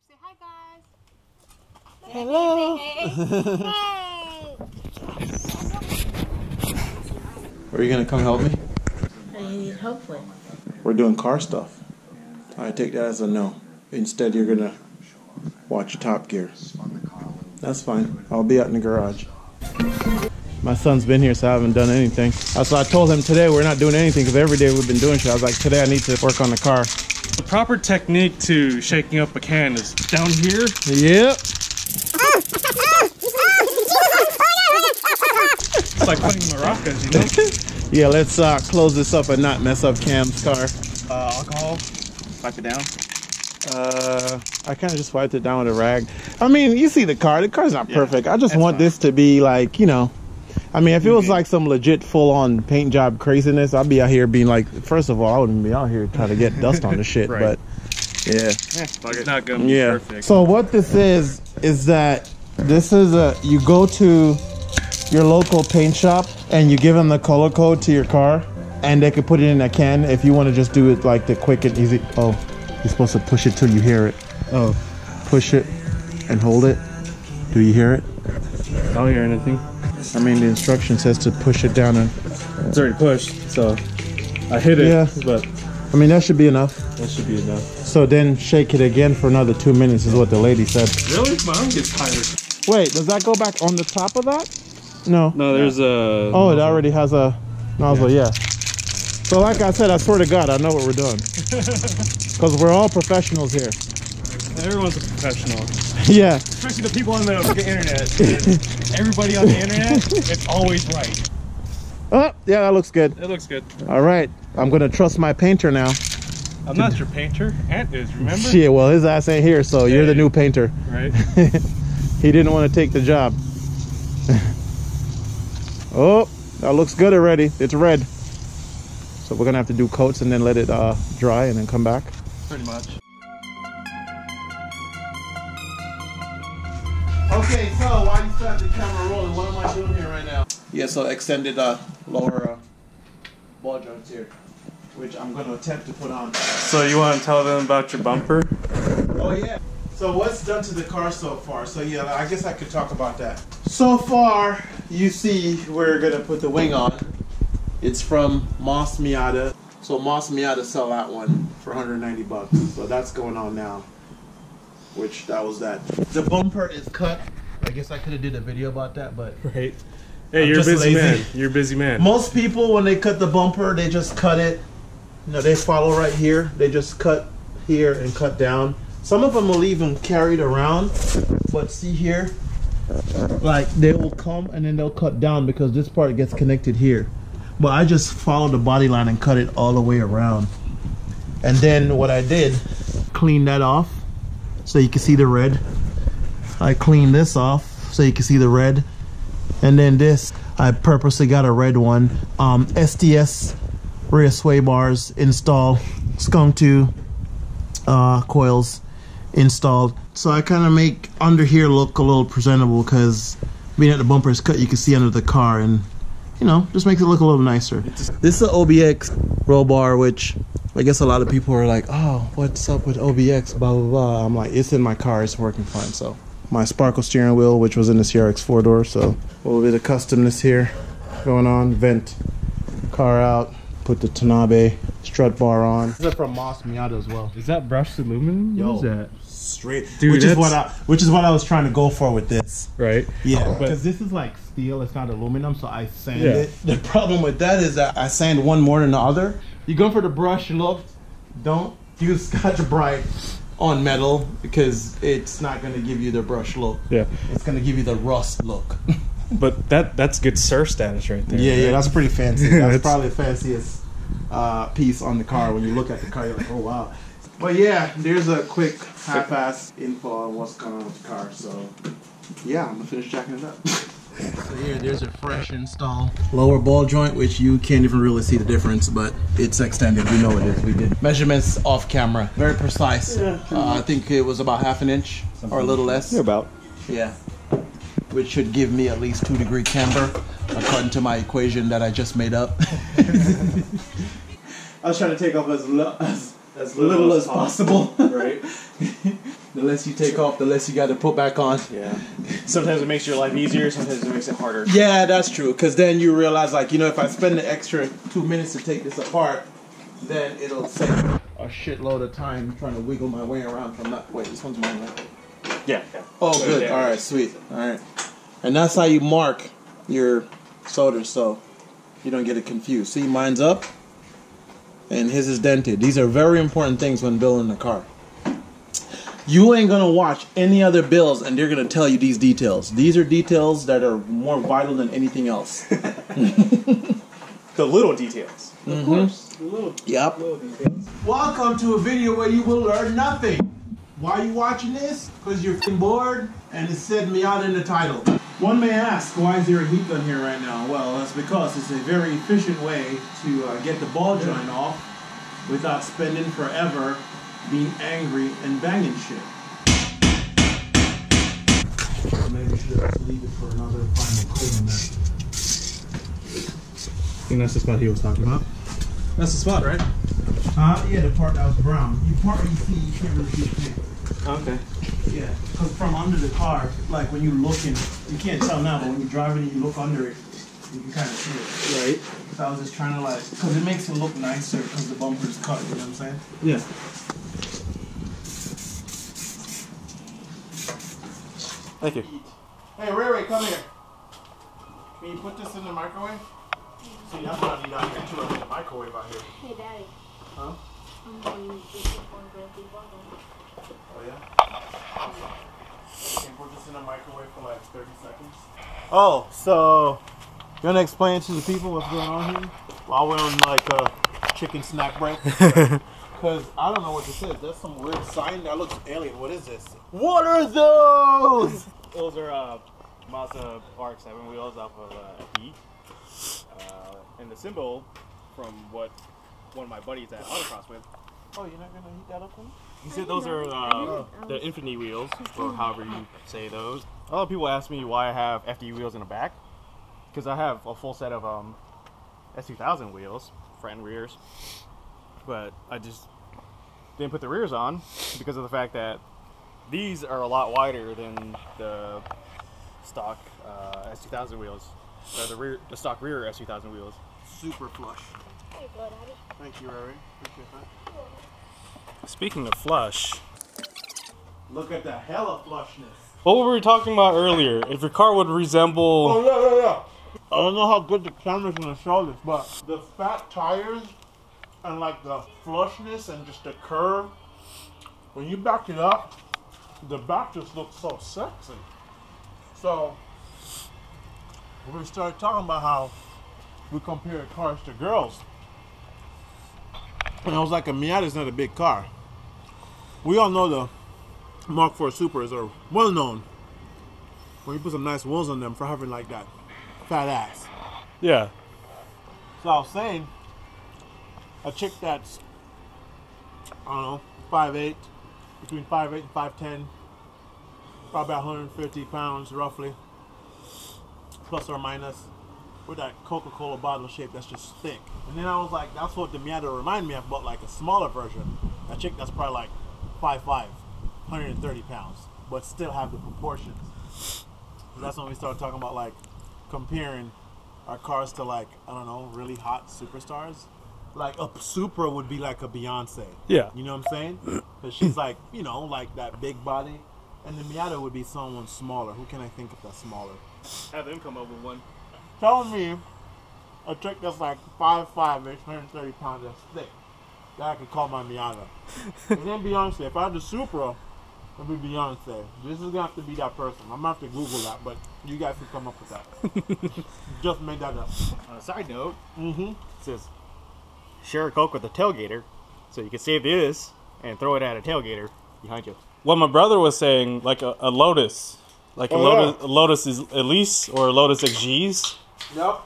Say hi, guys. Hello. Hey. Are you gonna come help me? Hopefully. We're doing car stuff. I take that as a no. Instead, you're gonna watch Top Gear. That's fine. I'll be out in the garage. My son's been here, so I haven't done anything. So I told him today we're not doing anything because every day we've been doing shit. I was like, today I need to work on the car. The proper technique to shaking up a can is down here. Yep. It's like playing maracas, you know? Yeah, let's close this up and not mess up Cam's car. Alcohol, wipe it down. I kind of just wiped it down with a rag. I mean, you see the car. The car's not perfect. I just want this to be like, you know. I mean, if it was like some legit full-on paint job craziness, I'd be out here being like, first of all, I wouldn't be out here trying to get dust on the shit. Right. But yeah, It's not gonna be perfect. So what this is that this is you go to your local paint shop and you give them the color code to your car, and they can put it in a can if you want to just do it like the quick and easy. Oh, you're supposed to push it till you hear it. Oh, push it and hold it. Do you hear it? I don't hear anything. I mean, the instruction says to push it down and... It's already pushed, so I hit it, yeah. But... I mean, that should be enough. That should be enough. So then shake it again for another 2 minutes is what the lady said. Really? My arm gets tired. Wait, does that go back on the top of that? No. No, there's a... Oh, it already has a nozzle, yeah. So like I said, I swear to God, I know what we're doing. Because we're all professionals here. Everyone's a professional. Yeah. Especially the people on the internet. Everybody on the internet, it's always right. Oh, yeah, that looks good. It looks good. All right, I'm gonna trust my painter now. I'm not your painter. Ant is, remember? Shit, well, his ass ain't here, so you're the new painter. Right. He didn't want to take the job. Oh, that looks good already. It's red. So we're gonna have to do coats and then let it dry and then come back. Pretty much. Okay, so while you start the camera rolling, what am I doing here right now? Yeah, so extended lower ball joints here, which I'm going to attempt to put on. So you want to tell them about your bumper? Oh yeah. So what's done to the car so far? So yeah, I guess I could talk about that. So far, you see we're going to put the wing on. It's from Mazda Miata. So Mazda Miata sell that one for 190 bucks. So that's going on now. Which that was that. The bumper is cut. I guess I could have did a video about that, but right. Hey, you're a busy man. You're a busy man. Most people, when they cut the bumper, they just cut it. You know, they follow right here. They just cut here and cut down. Some of them will leave them carried around, but see here, like they will come and then they'll cut down because this part gets connected here. But I just followed the body line and cut it all the way around. And then what I did, clean that off. So you can see the red. I cleaned this off so you can see the red. And then this, I purposely got a red one. SDS rear sway bars installed. Skunk 2 coils installed. So I kind of make under here look a little presentable because being that the bumper is cut, you can see under the car, and you know, just makes it look a little nicer. This is an OBX roll bar, which I guess a lot of people are like, oh, what's up with OBX, blah, blah, blah. I'm like, it's in my car, it's working fine. So my sparkle steering wheel, which was in the CRX 4-door, so a little bit of customness here going on. Vent car out, put the Tanabe strut bar on. This is from Mazda Miata as well. Is that brushed aluminum? Yo, what is that? Straight. Dude, which is what I was trying to go for with this. Right. Yeah, because this is like steel, it's not aluminum, so I sand it. The problem with that is that I sand one more than the other. You go for the brush look, don't use Scotch-Brite on metal because it's not going to give you the brush look. Yeah. It's going to give you the rust look. But that's good Sir status right there. Yeah, right? yeah, that's pretty fancy. That's probably the fanciest piece on the car. When you look at the car, you're like, oh wow. But yeah, there's a quick half-ass info on what's going on with the car. So yeah, I'm gonna finish jacking it up. So here, there's a fresh install lower ball joint, which you can't even really see the difference, but it's extended. We know it is. We did measurements off camera, very precise. Yeah. I think it was about half an inch or a little less. Yeah, about. Yeah, which should give me at least 2-degree camber, according to my equation that I just made up. I was trying to take off as little as possible. Right. The less you take off, the less you got to put back on. Yeah. Sometimes it makes your life easier, sometimes it makes it harder. Yeah, that's true. Because then you realize, like, you know, if I spend the extra 2 minutes to take this apart, then it'll save a shitload of time trying to wiggle my way around from that. Wait, this one's mine, right? Yeah. Oh, good. All right, sweet. All right. And that's how you mark your solders so you don't get it confused. See, mine's up and his is dented. These are very important things when building a car. You ain't gonna watch any other builds and they're gonna tell you these details. These are details that are more vital than anything else. The little details. Of course. The little details. Welcome to a video where you will learn nothing. Why are you watching this? Because you're bored and it said Miata in the title. One may ask, why is there a heat gun here right now? Well, that's because it's a very efficient way to get the ball joint off without spending forever being angry and banging shit. Maybe we should just leave it for another final coat on that. I think that's the spot he was talking about. That's the spot, right? Yeah, the part that was brown. The part you see, you can't really see the paint. Okay. Yeah, because from under the car, like when you're looking, you can't tell now, but when you're driving and you look under it, you can kind of see it. Right. So I was just trying to like, because it makes it look nicer because the bumper is cut, you know what I'm saying? Yeah. Thank you. Hey, Ray, come here. Can you put this in the microwave? See, that's what I need out here too. I need a microwave out here. Hey, Daddy. Huh? I'm going to use this one for a big bottle. Oh, yeah? Can you put this in the microwave for like 30 seconds? Oh, so you want to explain to the people what's going on here? While we're on like a chicken snack break? Because I don't know what this is. There's some weird sign that looks alien. What is this? What are those? Those are Mazda RX-7 wheels off of FE. And the symbol from what one of my buddies at Autocross with. Oh, you're not going to heat that up for me? He said those are the Infinity wheels, or however you say those. A lot of people ask me why I have FD wheels in the back. Because I have a full set of S2000 wheels, front and rears. But I just didn't put the rears on because of the fact that these are a lot wider than the stock S2000 wheels, or the stock rear S2000 wheels. Super flush. There you go, Daddy. Thank you, Rory. Appreciate that. Speaking of flush, Look at the hella flushness. what were we talking about earlier? If your car would resemble... Oh, yeah. I don't know how good the camera's gonna show this, but the fat tires and like the flushness and just the curve, when you back it up, the back just looks so sexy. So, we started talking about how we compare cars to girls. And I was like, a Miata is not a big car. We all know the Mark IV Supers are well known when you put some nice wheels on them for having like that fat ass. Yeah. So I was saying, a chick that's, I don't know, 5'8", between 5'8" and 5'10", probably about 150 pounds roughly, plus or minus, with that Coca-Cola bottle shape that's just thick. And then I was like, that's what the Miata reminded me of, but like a smaller version. A chick that's probably like 5'5", 130 pounds, but still have the proportions. And that's when we started talking about like comparing our cars to like, I don't know, really hot superstars. Like a Supra would be like a Beyonce. Yeah. You know what I'm saying? Because she's like, you know, like that big body. And the Miata would be someone smaller. Who can I think of that's smaller? Have them come up with one. Tell me a chick that's like 5'5", 130 pounds, that's thick, that I could call my Miata. And then Beyonce. If I had the Supra, it'd be Beyonce. This is gonna have to be that person. I'm gonna have to Google that, but you guys can come up with that. Just made that up. On a side note, Mm-hmm. it says, share a Coke with a tailgater, so you can save this and throw it at a tailgater behind you. What my brother was saying, like a Lotus. Like a Lotus is Elise or a Lotus XGs. Yep.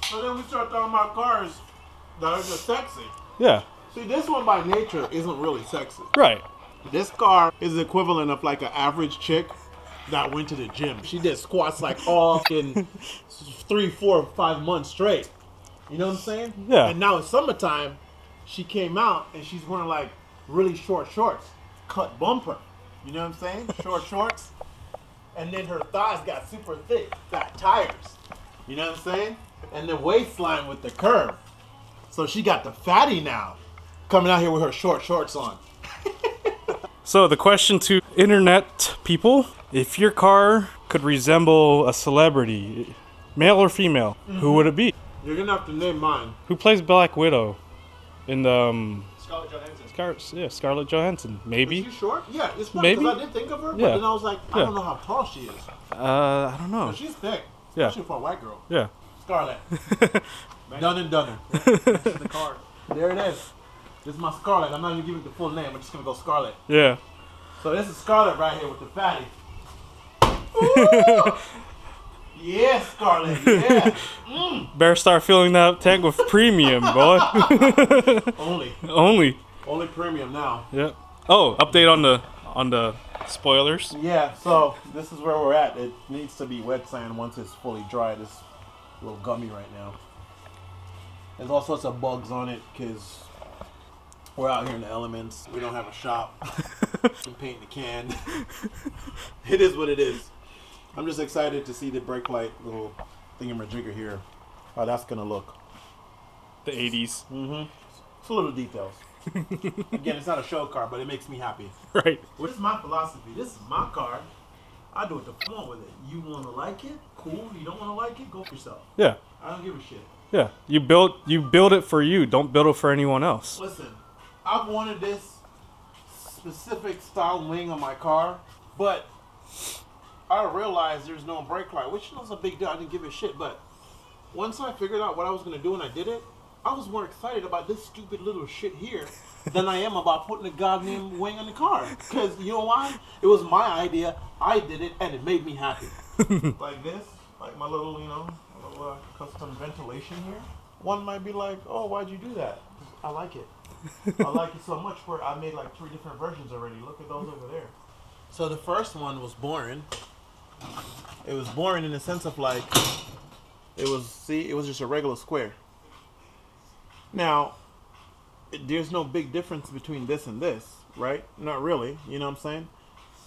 So then we start talking about cars that are just sexy. Yeah. See, this one by nature isn't really sexy. Right. This car is the equivalent of like an average chick that went to the gym. She did squats like all in 3, 4, 5 months straight. You know what I'm saying? Yeah. And now it's summertime. She came out and she's wearing like really short shorts. cut bumper. You know what I'm saying? Short shorts. And then her thighs got super thick, fat tires. You know what I'm saying? And the waistline with the curve. So she got the fatty now. Coming out here with her short shorts on. So the question to internet people, if your car could resemble a celebrity, male or female, who would it be? You're gonna have to name mine. Who plays Black Widow in the Scarlett Johansson. Scarlett Johansson? Maybe. Is she short? Yeah, it's funny Maybe. because I did think of her, but Yeah. then I was like, I Yeah. don't know how tall she is. I don't know. But she's thick. Yeah. Especially for a white girl. Yeah. Scarlett. Done and done. The card. There it is. This is my Scarlett. I'm not even giving it the full name. I'm just gonna go Scarlett. Yeah. So this is Scarlett right here with the fatty. Ooh! Yeah, Scarlett. Yeah. Better start filling that tank with premium, boy. Only Only. premium now. Yep. Oh, update on the spoilers. Yeah. So this is where we're at. It needs to be wet sand once it's fully dry. It's a little gummy right now. There's all sorts of bugs on it because we're out here in the elements. We don't have a shop. I'm painting the can. It is what it is. I'm just excited to see the brake light little thingamajigger here. How that's gonna look. The 80s. Mm-hmm. It's a little details. Again, it's not a show car, but it makes me happy. Right. Which is my philosophy. This is my car. I do what the fun with it. You want to like it? Cool. You don't want to like it? Go for yourself. Yeah. I don't give a shit. Yeah. You build it for you. Don't build it for anyone else. Listen, I've wanted this specific style wing on my car, but I realized there's no brake light, which was a big deal. I didn't give a shit, but once I figured out what I was going to do and I did it, I was more excited about this stupid little shit here than I am about putting a goddamn wing on the car. Because you know why? It was my idea. I did it, and it made me happy. Like this, like my little, little custom ventilation here. One might be like, "Oh, why'd you do that?" I like it. I like it so much where I made like 3 different versions already. Look at those over there. So the first one was boring. It was boring in the sense of like, it was just a regular square. Now, there's no big difference between this and this, right? Not really, you know what I'm saying?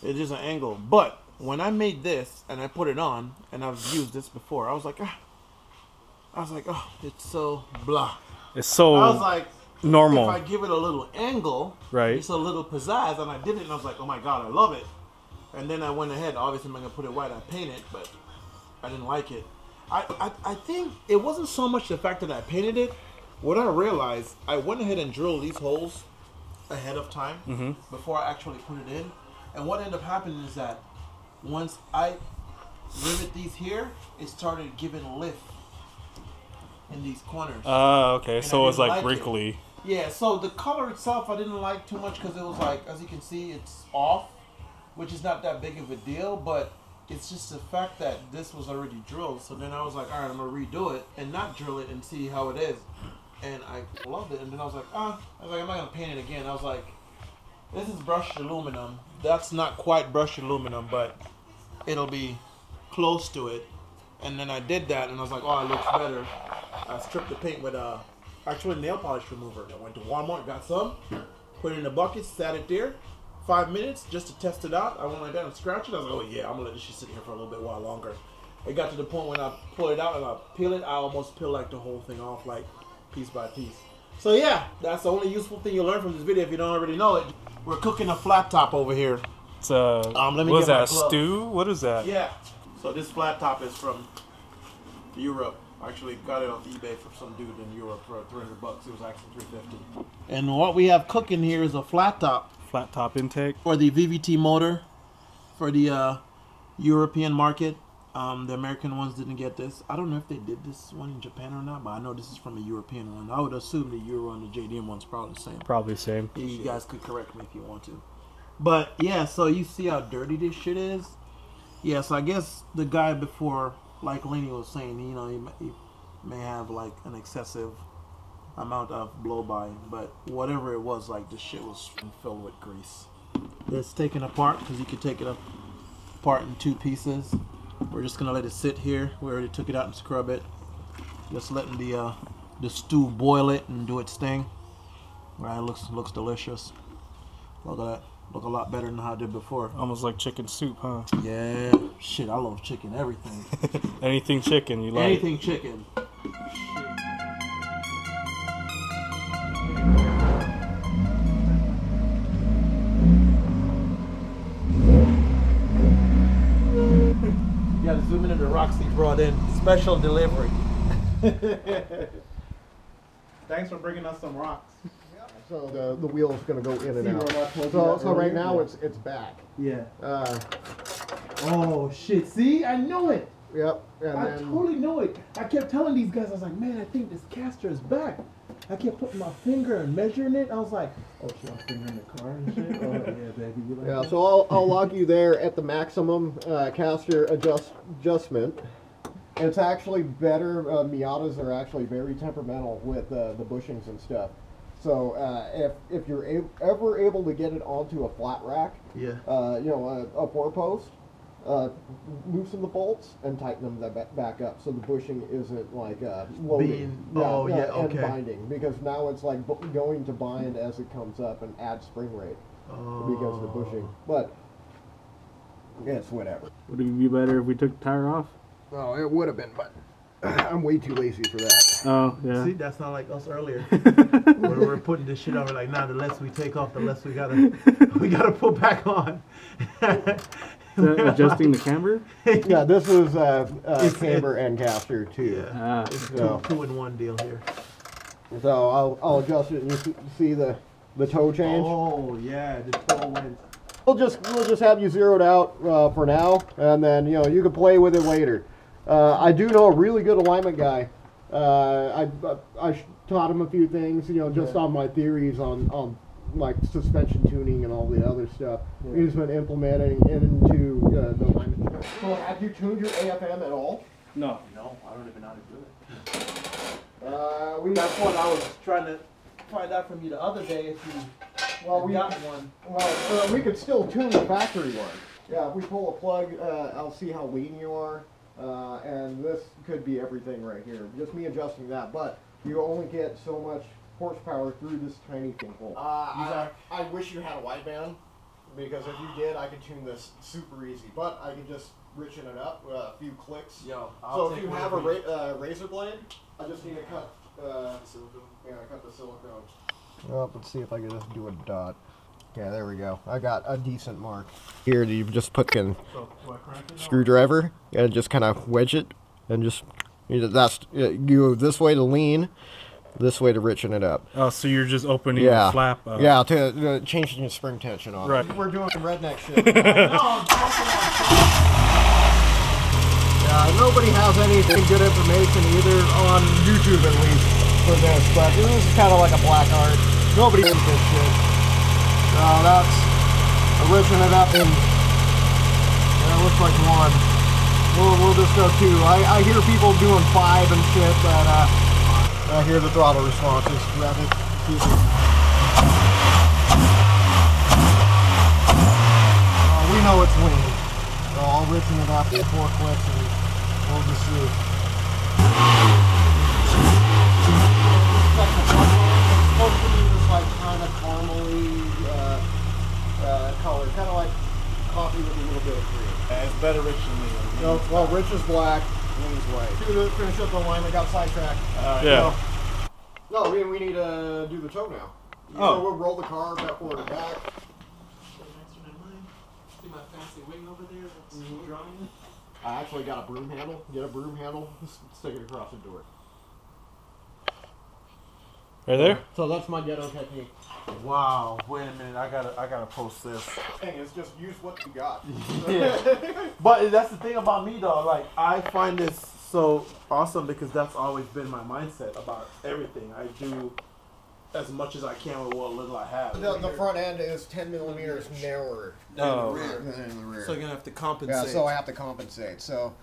It's just an angle. But when I made this and I put it on, and I've used this before, I was like, oh, it's so blah. It's so I was like, normal. if I give it a little angle, Right. it's a little pizzazz, and I did it, and I was like, oh my god, I love it. And then I went ahead, obviously I'm not going to put it white, I painted it, but I didn't like it. I think it wasn't so much the fact that I painted it. What I realized, I went ahead and drilled these holes ahead of time before I actually put it in. And what ended up happening is that once I rivet these here, it started giving lift in these corners. Okay. And So I it was didn't like like it. wrinkly. Yeah, so the color itself I didn't like too much because it was like, as you can see, it's off, which is not that big of a deal, but it's just the fact that this was already drilled. So then I was like, all right, I'm going to redo it and not drill it and see how it is. And I loved it. And then I was like, I'm not going to paint it again. I was like, this is brushed aluminum. That's not quite brushed aluminum, but it'll be close to it. And then I did that, and I was like, oh, it looks better. I stripped the paint with actually nail polish remover. I went to Walmart, got some, put it in a bucket, sat it there, 5 minutes just to test it out. I went like that and scratched it. I was like, oh yeah, I'm gonna let this shit sit here for a little bit while longer. It got to the point when I pull it out and I peel it, I almost peel like the whole thing off, like piece by piece. So yeah, that's the only useful thing you learn from this video if you don't already know it. We're cooking a flat top over here. It's let me what is get my that? glove. Stew? What is that? Yeah. So this flat top is from Europe. I actually got it off eBay from some dude in Europe for $300. It was actually $350. And what we have cooking here is a flat top Flat top intake. for the VVT motor for the European market. The American ones didn't get this. I don't know if they did this one in Japan or not, but I know this is from a European one. I would assume the Euro and the JDM one's probably the same. Probably the same. You guys could correct me if you want to. But yeah, so you see how dirty this shit is? Yeah, so I guess the guy before, like Lenny was saying, you know, he may have like an excessive amount of blow by, but whatever it was, like this shit was filled with grease. It's taken apart because you could take it apart in 2 pieces. We're just gonna let it sit here. We already took it out and scrub it. Just letting the stew boil it and do its thing. Right, looks delicious. Look at that. Look a lot better than how I did before. Almost like chicken soup, huh? Yeah. Shit, I love chicken, everything. Anything chicken, you like? Anything chicken. You gotta zoom in on the rocks he brought in. Special delivery. Thanks for bringing us some rocks. So the wheel is going to go in and out. So right now it's back. Yeah. Oh shit! See, I know it. Yep. And I then, totally know it. I kept telling these guys, I was like, man, I think this caster is back. I kept putting my finger and measuring it. I was like, oh, should I finger in the car and shit? Oh yeah, baby. You like yeah. that? So I'll log you there at the maximum caster adjustment. And it's actually better. Miatas are actually very temperamental with the bushings and stuff. So if you're ever able to get it onto a flat rack, Yeah. you know, a 4-post, loosen the bolts and tighten them back up so the bushing isn't like loading. And binding, because now it's like going to bind as it comes up and add spring rate because of the bushing. But it's whatever. Would it be better if we took the tire off? Oh, it would have been, but I'm way too lazy for that. Oh, yeah. See, that's not like us earlier. When we were putting this shit over, like, nah, the less we take off, the less we gotta put back on. Adjusting the camber? Yeah, this is camber and caster too. Yeah. It's two in one deal here. So I'll adjust it, and you see the toe change. Oh yeah, the toe went. We'll just have you zeroed out for now, and then you can play with it later. I do know a really good alignment guy. I taught him a few things, just on my theories on like suspension tuning and all the other stuff. Yeah. He's been implementing into the alignment. So have you tuned your AFM at all? No, I don't even know how to do it. That's what I was trying to find out from you the other day. If you we got one. Well, we could still tune the factory one. Yeah, if we pull a plug, I'll see how lean you are. And this could be everything right here. Just me adjusting that, but you only get so much horsepower through this tiny thing hole. I wish you had a wideband, because if you did, I could tune this super easy. But I can just richen it up with a few clicks. So if you have a razor blade, I just need to cut silicone. Yeah, cut the silicone. Well, let's see if I can just do a dot. Yeah, there we go. I got a decent mark. Here, you just put a screwdriver and just kind of wedge it, and just that's you this way to lean, this way to richen it up. Oh, so you're just opening the flap up. Yeah, to changing the spring tension on. Right. We're doing some redneck shit. Nobody has anything good information either on YouTube, at least for this, but this is kind of like a black art. Nobody knows this shit. So that's richen it up, and it looks like one. We'll just go 2. I hear people doing 5 and shit, but I hear the throttle response is rather easy. We know it's lean, so I'll richen it up with 4 clicks, and we'll just see. Supposed to be this like kind of caramely color, kind of like coffee with a little bit of cream. It's better rich than lean. No, well, rich is black, lean's white. To finish up the alignment, got sidetracked. Yeah. No, we need to do the toe now. So we'll roll the car back forward and back. See my fancy wing over there that's drawing? I actually got a broom handle. Get a broom handle, stick it across the door. Right there? So that's my ghetto technique. Wow, wait a minute, I gotta post this. Thing is, just use what you got. Yeah. But that's the thing about me though, like I find this so awesome because that's always been my mindset about everything. I do as much as I can with what little I have. The front end is 10 millimeters narrower than the rear. So you're gonna have to compensate. Yeah, so I have to compensate. So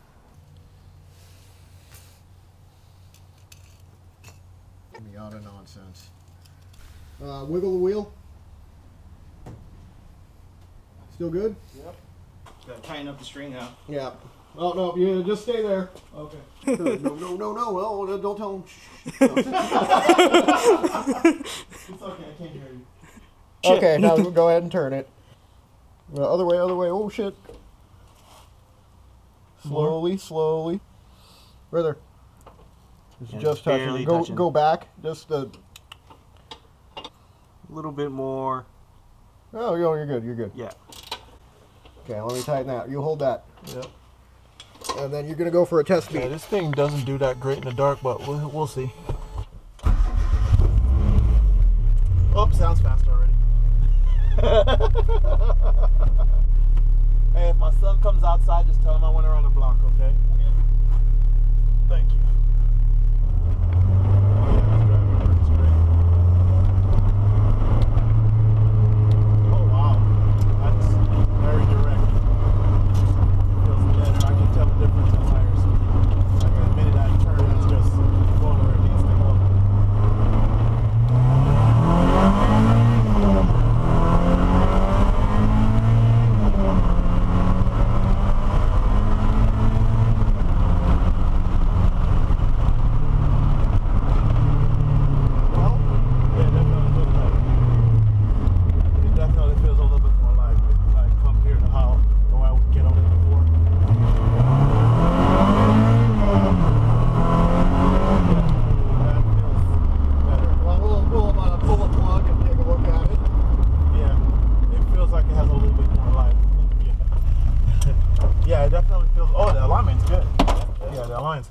Miata nonsense. Wiggle the wheel. Still good? Yep. Gotta tighten up the string now. Yeah. Oh, no, you just stay there. Okay. No. Well, don't tell him. It's okay, I can't hear you. Okay, now go ahead and turn it. Other way, other way. Oh shit. Slowly, slowly. Brother. Yeah, Just barely touching. Go back. Just a little bit more. Oh, you're good. You're good. Yeah. Okay, let me tighten that. You hold that. Yep. And then you're gonna go for a test speed. Yeah, this thing doesn't do that great in the dark, but we'll see. Oh, sounds fast already. Hey, if my son comes outside, just tell him I went around the block, okay? Thank you. Oh, wow. That's very direct. Feels better. I can tell the difference in higher speed. Like the minute I turn, it's just going where it needs to go.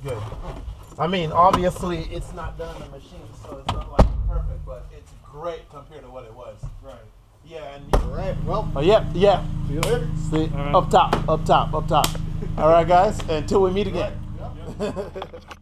Good. I mean, obviously, it's not done in the machine, so it's not like perfect, but it's great compared to what it was. Right. Yeah. And All right. Well. Oh, yeah. See you later. See, right. up top. All right, guys. Until we meet again. Right. Yep.